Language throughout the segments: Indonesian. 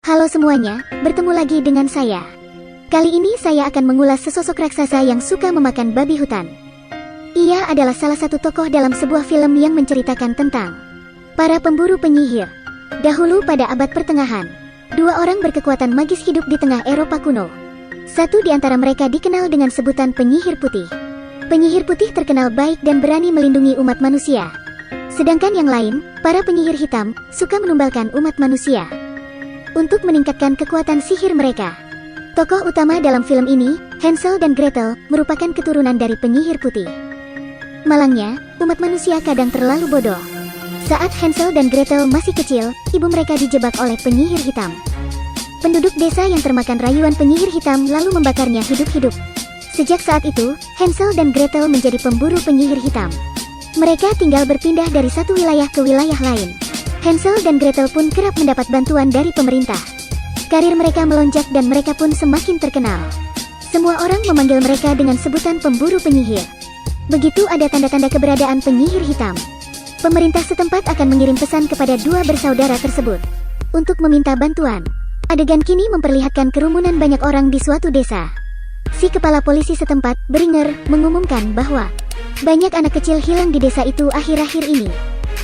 Halo semuanya, bertemu lagi dengan saya. Kali ini saya akan mengulas sesosok raksasa yang suka memakan babi hutan. Ia adalah salah satu tokoh dalam sebuah film yang menceritakan tentang para pemburu penyihir. Dahulu pada abad pertengahan, dua orang berkekuatan magis hidup di tengah Eropa kuno. Satu di antara mereka dikenal dengan sebutan penyihir putih. Penyihir putih terkenal baik dan berani melindungi umat manusia. Sedangkan yang lain, para penyihir hitam, suka menumbalkan umat manusia untuk meningkatkan kekuatan sihir mereka. Tokoh utama dalam film ini, Hansel dan Gretel, merupakan keturunan dari penyihir putih. Malangnya, umat manusia kadang terlalu bodoh. Saat Hansel dan Gretel masih kecil, ibu mereka dijebak oleh penyihir hitam. Penduduk desa yang termakan rayuan penyihir hitam lalu membakarnya hidup-hidup. Sejak saat itu, Hansel dan Gretel menjadi pemburu penyihir hitam. Mereka tinggal berpindah dari satu wilayah ke wilayah lain. Hansel dan Gretel pun kerap mendapat bantuan dari pemerintah. Karir mereka melonjak dan mereka pun semakin terkenal. Semua orang memanggil mereka dengan sebutan pemburu penyihir. Begitu ada tanda-tanda keberadaan penyihir hitam, pemerintah setempat akan mengirim pesan kepada dua bersaudara tersebut untuk meminta bantuan. Adegan kini memperlihatkan kerumunan banyak orang di suatu desa. Si kepala polisi setempat, Bringer, mengumumkan bahwa banyak anak kecil hilang di desa itu akhir-akhir ini,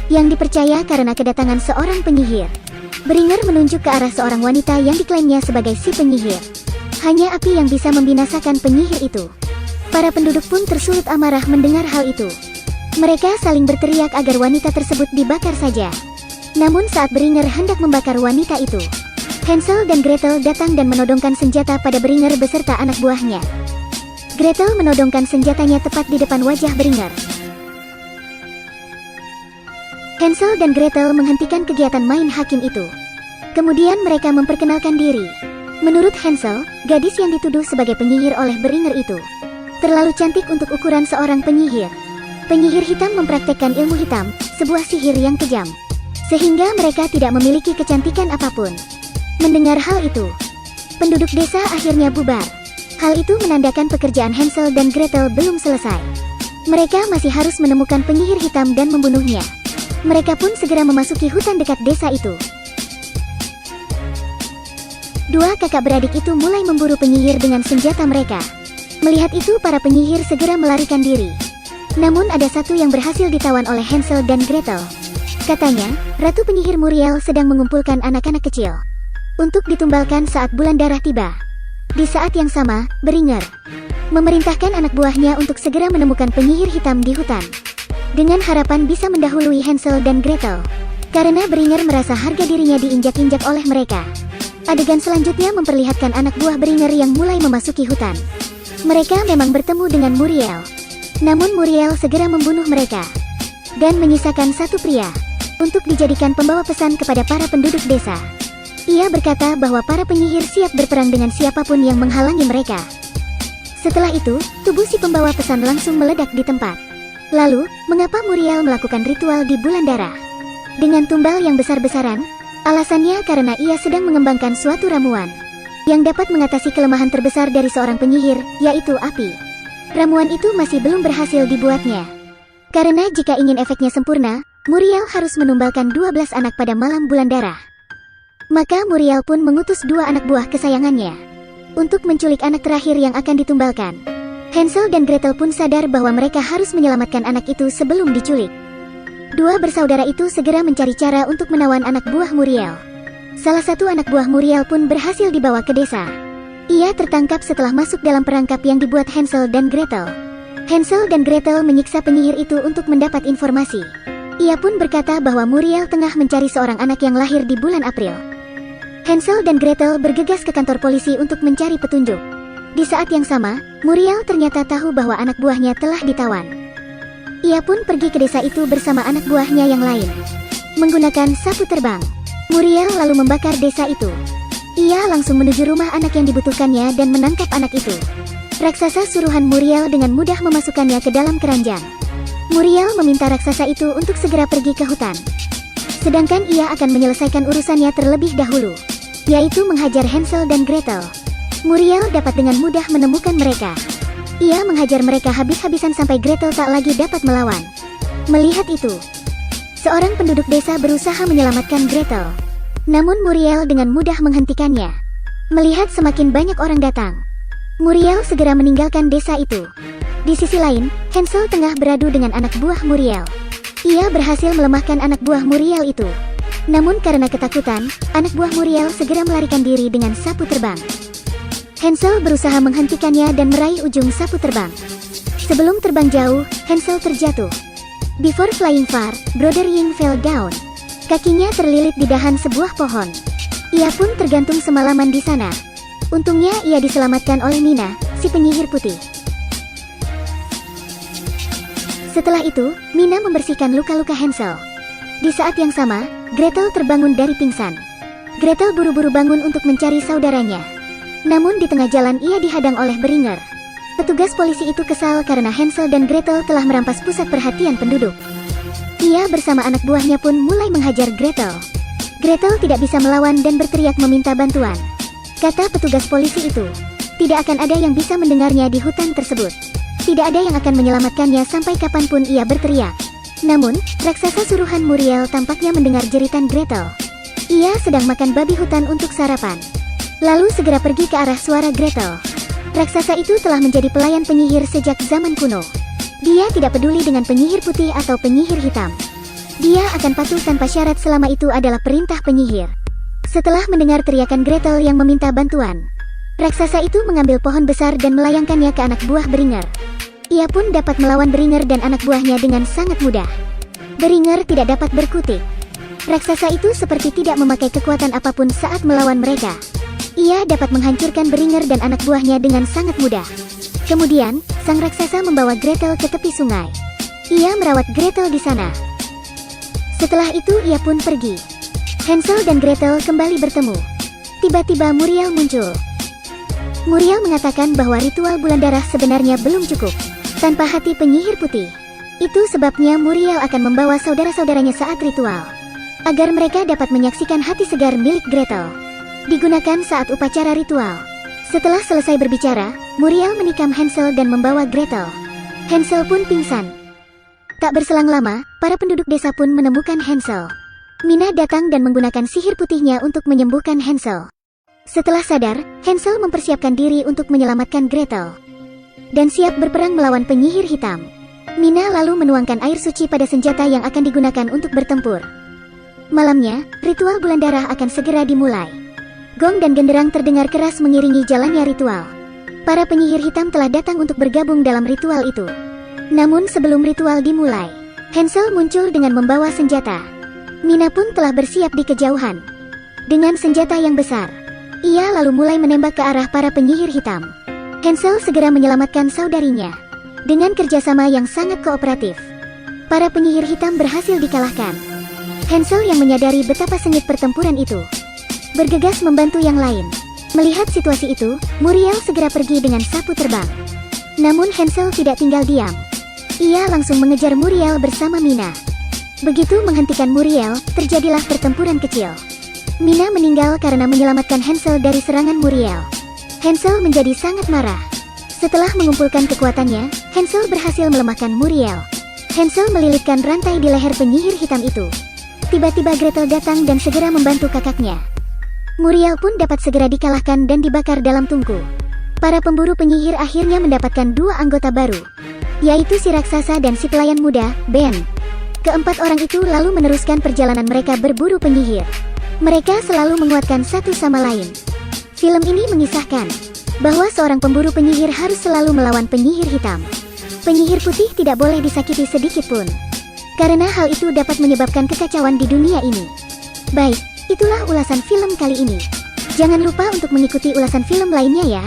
yang dipercaya karena kedatangan seorang penyihir. Bringer menunjuk ke arah seorang wanita yang diklaimnya sebagai si penyihir. Hanya api yang bisa membinasakan penyihir itu. Para penduduk pun tersulut amarah mendengar hal itu. Mereka saling berteriak agar wanita tersebut dibakar saja. Namun saat Bringer hendak membakar wanita itu, Hansel dan Gretel datang dan menodongkan senjata pada Bringer beserta anak buahnya. Gretel menodongkan senjatanya tepat di depan wajah Bringer. Hansel dan Gretel menghentikan kegiatan main hakim itu. Kemudian mereka memperkenalkan diri. Menurut Hansel, gadis yang dituduh sebagai penyihir oleh Bringer itu terlalu cantik untuk ukuran seorang penyihir. Penyihir hitam mempraktekkan ilmu hitam, sebuah sihir yang kejam, sehingga mereka tidak memiliki kecantikan apapun. Mendengar hal itu, penduduk desa akhirnya bubar. Hal itu menandakan pekerjaan Hansel dan Gretel belum selesai. Mereka masih harus menemukan penyihir hitam dan membunuhnya. Mereka pun segera memasuki hutan dekat desa itu. Dua kakak beradik itu mulai memburu penyihir dengan senjata mereka. Melihat itu, para penyihir segera melarikan diri. Namun ada satu yang berhasil ditawan oleh Hansel dan Gretel. Katanya, Ratu Penyihir Muriel sedang mengumpulkan anak-anak kecil untuk ditumbalkan saat bulan darah tiba. Di saat yang sama, Bringer memerintahkan anak buahnya untuk segera menemukan penyihir hitam di hutan, dengan harapan bisa mendahului Hansel dan Gretel. Karena Bringer merasa harga dirinya diinjak-injak oleh mereka. Adegan selanjutnya memperlihatkan anak buah Bringer yang mulai memasuki hutan. Mereka memang bertemu dengan Muriel. Namun Muriel segera membunuh mereka dan menyisakan satu pria untuk dijadikan pembawa pesan kepada para penduduk desa. Ia berkata bahwa para penyihir siap berperang dengan siapapun yang menghalangi mereka. Setelah itu, tubuh si pembawa pesan langsung meledak di tempat. Lalu, mengapa Muriel melakukan ritual di bulan darah dengan tumbal yang besar-besaran? Alasannya karena ia sedang mengembangkan suatu ramuan yang dapat mengatasi kelemahan terbesar dari seorang penyihir, yaitu api. Ramuan itu masih belum berhasil dibuatnya. Karena jika ingin efeknya sempurna, Muriel harus menumbalkan 12 anak pada malam bulan darah. Maka Muriel pun mengutus dua anak buah kesayangannya untuk menculik anak terakhir yang akan ditumbalkan. Hansel dan Gretel pun sadar bahwa mereka harus menyelamatkan anak itu sebelum diculik. Dua bersaudara itu segera mencari cara untuk menawan anak buah Muriel. Salah satu anak buah Muriel pun berhasil dibawa ke desa. Ia tertangkap setelah masuk dalam perangkap yang dibuat Hansel dan Gretel. Hansel dan Gretel menyiksa penyihir itu untuk mendapat informasi. Ia pun berkata bahwa Muriel tengah mencari seorang anak yang lahir di bulan April. Hansel dan Gretel bergegas ke kantor polisi untuk mencari petunjuk. Di saat yang sama, Muriel ternyata tahu bahwa anak buahnya telah ditawan. Ia pun pergi ke desa itu bersama anak buahnya yang lain. Menggunakan sapu terbang, Muriel lalu membakar desa itu. Ia langsung menuju rumah anak yang dibutuhkannya dan menangkap anak itu. Raksasa suruhan Muriel dengan mudah memasukkannya ke dalam keranjang. Muriel meminta raksasa itu untuk segera pergi ke hutan. Sedangkan ia akan menyelesaikan urusannya terlebih dahulu, yaitu menghajar Hansel dan Gretel. Muriel dapat dengan mudah menemukan mereka. Ia menghajar mereka habis-habisan sampai Gretel tak lagi dapat melawan. Melihat itu, seorang penduduk desa berusaha menyelamatkan Gretel. Namun Muriel dengan mudah menghentikannya. Melihat semakin banyak orang datang, Muriel segera meninggalkan desa itu. Di sisi lain, Hansel tengah beradu dengan anak buah Muriel. Ia berhasil melemahkan anak buah Muriel itu. Namun karena ketakutan, anak buah Muriel segera melarikan diri dengan sapu terbang. Hansel berusaha menghentikannya dan meraih ujung sapu terbang. Sebelum terbang jauh, Hansel terjatuh. Before flying far, Brother Ying fell down. Kakinya terlilit di dahan sebuah pohon. Ia pun tergantung semalaman di sana. Untungnya ia diselamatkan oleh Mina, si penyihir putih. Setelah itu, Mina membersihkan luka-luka Hansel. Di saat yang sama, Gretel terbangun dari pingsan. Gretel buru-buru bangun untuk mencari saudaranya. Namun di tengah jalan ia dihadang oleh Beringer. Petugas polisi itu kesal karena Hansel dan Gretel telah merampas pusat perhatian penduduk. Ia bersama anak buahnya pun mulai menghajar Gretel. Gretel tidak bisa melawan dan berteriak meminta bantuan. Kata petugas polisi itu, tidak akan ada yang bisa mendengarnya di hutan tersebut. Tidak ada yang akan menyelamatkannya sampai kapanpun ia berteriak. Namun, raksasa suruhan Muriel tampaknya mendengar jeritan Gretel. Ia sedang makan babi hutan untuk sarapan. Lalu segera pergi ke arah suara Gretel. Raksasa itu telah menjadi pelayan penyihir sejak zaman kuno. Dia tidak peduli dengan penyihir putih atau penyihir hitam. Dia akan patuh tanpa syarat selama itu adalah perintah penyihir. Setelah mendengar teriakan Gretel yang meminta bantuan, raksasa itu mengambil pohon besar dan melayangkannya ke anak buah Beringer. Ia pun dapat melawan Beringer dan anak buahnya dengan sangat mudah. Beringer tidak dapat berkutik. Raksasa itu seperti tidak memakai kekuatan apapun saat melawan mereka. Ia dapat menghancurkan Beringer dan anak buahnya dengan sangat mudah. Kemudian, sang raksasa membawa Gretel ke tepi sungai. Ia merawat Gretel di sana. Setelah itu ia pun pergi. Hansel dan Gretel kembali bertemu. Tiba-tiba Muriel muncul. Muriel mengatakan bahwa ritual bulan darah sebenarnya belum cukup tanpa hati penyihir putih. Itu sebabnya Muriel akan membawa saudara-saudaranya saat ritual, agar mereka dapat menyaksikan hati segar milik Gretel. Digunakan saat upacara ritual. Setelah selesai berbicara, Muriel menikam Hansel dan membawa Gretel. Hansel pun pingsan. Tak berselang lama, para penduduk desa pun menemukan Hansel. Mina datang dan menggunakan sihir putihnya untuk menyembuhkan Hansel. Setelah sadar, Hansel mempersiapkan diri untuk menyelamatkan Gretel dan siap berperang melawan penyihir hitam. Mina lalu menuangkan air suci pada senjata yang akan digunakan untuk bertempur. Malamnya, ritual bulan darah akan segera dimulai. Gong dan genderang terdengar keras mengiringi jalannya ritual. Para penyihir hitam telah datang untuk bergabung dalam ritual itu. Namun sebelum ritual dimulai, Hansel muncul dengan membawa senjata. Mina pun telah bersiap di kejauhan dengan senjata yang besar. Ia lalu mulai menembak ke arah para penyihir hitam. Hansel segera menyelamatkan saudarinya. Dengan kerjasama yang sangat kooperatif, para penyihir hitam berhasil dikalahkan. Hansel yang menyadari betapa sengit pertempuran itu, bergegas membantu yang lain. Melihat situasi itu, Muriel segera pergi dengan sapu terbang. Namun Hansel tidak tinggal diam. Ia langsung mengejar Muriel bersama Mina. Begitu menghentikan Muriel, terjadilah pertempuran kecil. Mina meninggal karena menyelamatkan Hansel dari serangan Muriel. Hansel menjadi sangat marah. Setelah mengumpulkan kekuatannya, Hansel berhasil melemahkan Muriel. Hansel melilitkan rantai di leher penyihir hitam itu. Tiba-tiba Gretel datang dan segera membantu kakaknya. Muriel pun dapat segera dikalahkan dan dibakar dalam tungku. Para pemburu penyihir akhirnya mendapatkan dua anggota baru, yaitu si raksasa dan si pelayan muda, Ben. Keempat orang itu lalu meneruskan perjalanan mereka berburu penyihir. Mereka selalu menguatkan satu sama lain. Film ini mengisahkan bahwa seorang pemburu penyihir harus selalu melawan penyihir hitam. Penyihir putih tidak boleh disakiti sedikit pun, karena hal itu dapat menyebabkan kekacauan di dunia ini. Baik, itulah ulasan film kali ini. Jangan lupa untuk mengikuti ulasan film lainnya ya.